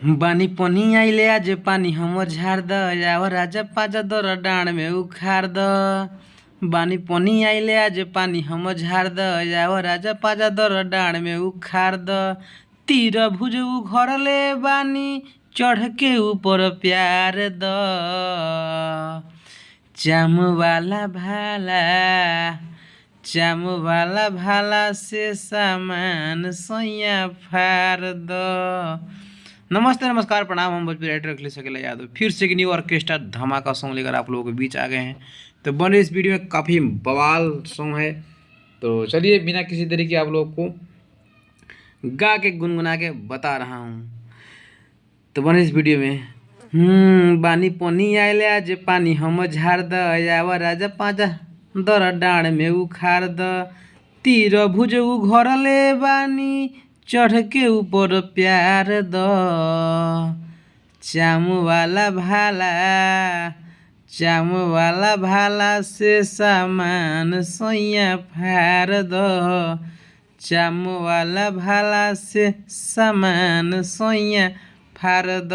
बानी पनी आइले आज पानी हमर झाड़ द आव राजा पाजा दर डाँड में उखाड़ द। बानी पनी आइले आज पानी हमर झाड़ द आव राजा पाजा दर डाँड में उखाड़ द। तीर भुज उघरले बानी चढ़ के ऊपर प्यार द। चाम वाला भाला से सामान सैया फाड़ द। नमस्ते नमस्कार प्रणाम। हम भोजपुरी राइटर अखिलेश अकेला यादव फिर से एक न्यू ऑर्केस्ट्रा धमाका सॉन्ग लेकर आप लोगों के बीच आ गए हैं। तो बने इस वीडियो में काफ़ी बवाल सॉन्ग है। तो चलिए बिना किसी तरीके के आप लोगों को गा के गुनगुना के बता रहा हूँ। तो बने इस वीडियो में बानी पनी आइले आज पानी हम झाड़ द आवा राजा पाजा दर डाँड में उखाड़ द। तीर भुज उघरले बानी चढ़ के ऊपर प्यार द। चाम वाला भाला से सामान सैया फाड़ द। चाम वाला भाला से सामान सैया फाड़ द।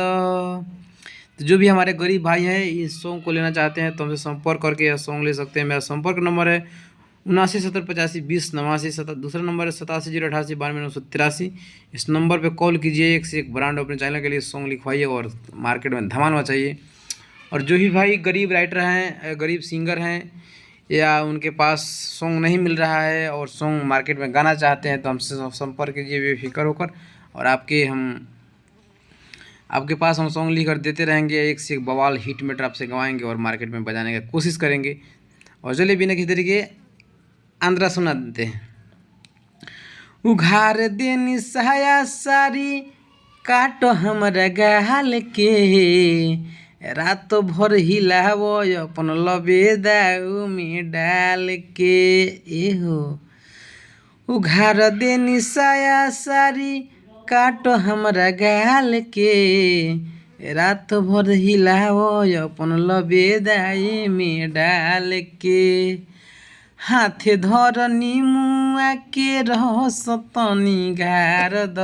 तो जो भी हमारे गरीब भाई हैं इस सॉन्ग को लेना चाहते हैं तो हमसे संपर्क करके यह सॉन्ग ले सकते हैं। मेरा संपर्क नंबर है 7970852089। दूसरा नंबर है 8708822983। इस नंबर पे कॉल कीजिए। एक से एक ब्रांड अपने चैनल के लिए सॉन्ग लिखवाइए और मार्केट में धमाल मचाइए। और जो भी भाई गरीब राइटर हैं, गरीब सिंगर हैं या उनके पास सॉन्ग नहीं मिल रहा है और सॉन्ग मार्केट में गाना चाहते हैं तो हमसे संपर्क कीजिए बेफिक्र होकर। और आपके पास हम सॉन्ग लिख कर देते रहेंगे। एक से एक बवाल हिट मेटर आपसे गवाएंगे और मार्केट में बजाने की कोशिश करेंगे। और चलिए बिना किसी तरीके आंध्रा सुना देते हैं। उघार देनी साया सारी काटो हमरा गाल के रात भर हिलावो अपन लबेदाऊ में डाल के एहो। उघार देनी साया सारी काटो हमरा गाल के रात भर हिलावो अपन लबेदाई में डाल के। हाथे धर निमुआ के रस तनी गार द।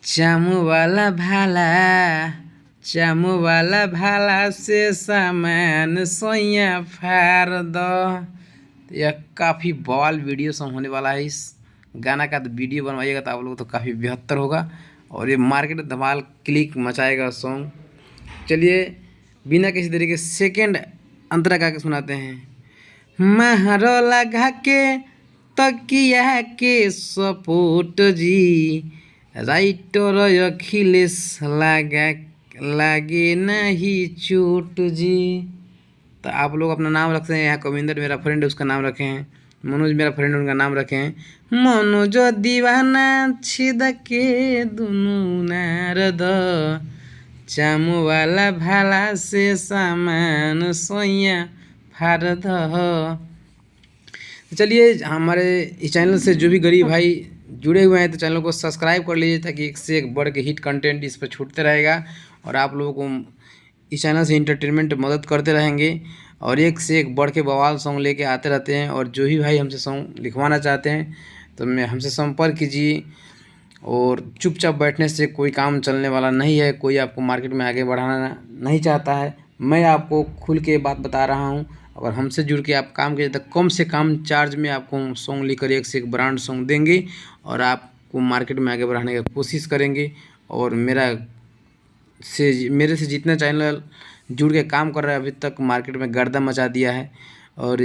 चाम वाला भाला से सामान सैया फाड़ द। यह काफ़ी बवाल वीडियो सॉन्ग होने वाला है। इस गाना का तो वीडियो बनवाइएगा तो आप लोग तो काफ़ी बेहतर होगा और ये मार्केट धमाल क्लिक मचाएगा सॉन्ग। चलिए बिना किसी तरीके सेकेंड अंतरा गा के सुनाते हैं। महरो लगा के तकिया के सपोर्ट जी राइटर अखिलेश लागे नहीं चोट जी। तो आप लोग अपना नाम रखते हैं। यहाँ कविंदर मेरा फ्रेंड है उसका नाम रखे हैं। मनोज मेरा फ्रेंड उनका नाम रखे हैं। मनोज दीवाना छिद के दुनू नारद चाम वाला भाला से सामान सैया फाड़ द। चलिए हमारे इस चैनल से जो भी गरीब भाई जुड़े हुए हैं तो चैनल को सब्सक्राइब कर लीजिए ताकि एक से एक बढ़ के हिट कंटेंट इस पर छूटते रहेगा और आप लोगों को इस चैनल से इंटरटेनमेंट मदद करते रहेंगे और एक से एक बढ़ के बवाल सॉन्ग लेके आते रहते हैं। और जो भी भाई हमसे सॉन्ग लिखवाना चाहते हैं तो हमसे संपर्क कीजिए। और चुपचाप बैठने से कोई काम चलने वाला नहीं है। कोई आपको मार्केट में आगे बढ़ाना नहीं चाहता है। मैं आपको खुल के बात बता रहा हूँ। अगर हमसे जुड़ के आप काम कीजिए तो कम से कम चार्ज में आपको सॉन्ग लिखकर एक से एक ब्रांड सॉन्ग देंगे और आपको मार्केट में आगे बढ़ाने की कोशिश करेंगे। और मेरे से जितने चैनल जुड़ के काम कर रहे हैं अभी तक मार्केट में गर्दा मचा दिया है। और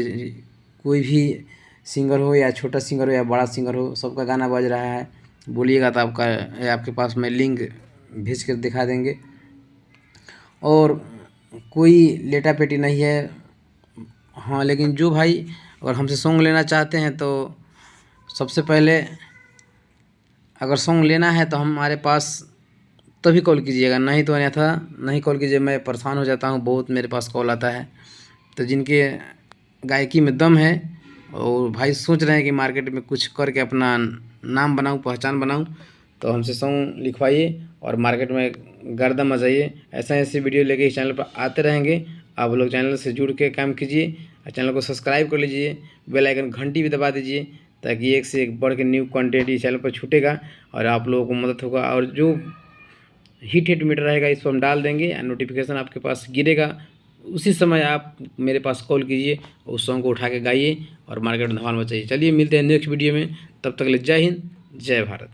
कोई भी सिंगर हो या छोटा सिंगर हो या बड़ा सिंगर हो सबका गाना बज रहा है। बोलिएगा तो आपके पास में लिंक भेज कर दिखा देंगे। और कोई लेटा पेटी नहीं है। हाँ लेकिन जो भाई अगर हमसे सॉन्ग लेना चाहते हैं तो सबसे पहले अगर सॉन्ग लेना है तो हमारे पास तभी कॉल कीजिएगा, नहीं तो अन्यथा नहीं कॉल कीजिए। मैं परेशान हो जाता हूँ, बहुत मेरे पास कॉल आता है। तो जिनके गायकी में दम है और भाई सोच रहे हैं कि मार्केट में कुछ करके अपना नाम बनाऊं, पहचान बनाऊं, तो हमसे सॉन्ग लिखवाइए और मार्केट में गर्दा मचाइए। ऐसे वीडियो लेके इस चैनल पर आते रहेंगे। आप लोग चैनल से जुड़ के काम कीजिए और चैनल को सब्सक्राइब कर लीजिए। बेल आइकन घंटी भी दबा दीजिए ताकि एक से एक बढ़ के न्यू कंटेंट इस चैनल पर छूटेगा और आप लोगों को मदद होगा। और जो हिट मीटर रहेगा इस पर हम डाल देंगे, नोटिफिकेशन आपके पास गिरेगा, उसी समय आप मेरे पास कॉल कीजिए, उस सॉन्ग को उठा के गाइए और मार्केट में धमाल मचाइए। चलिए मिलते हैं नेक्स्ट वीडियो में, तब तक के लिए जय हिंद, जय भारत।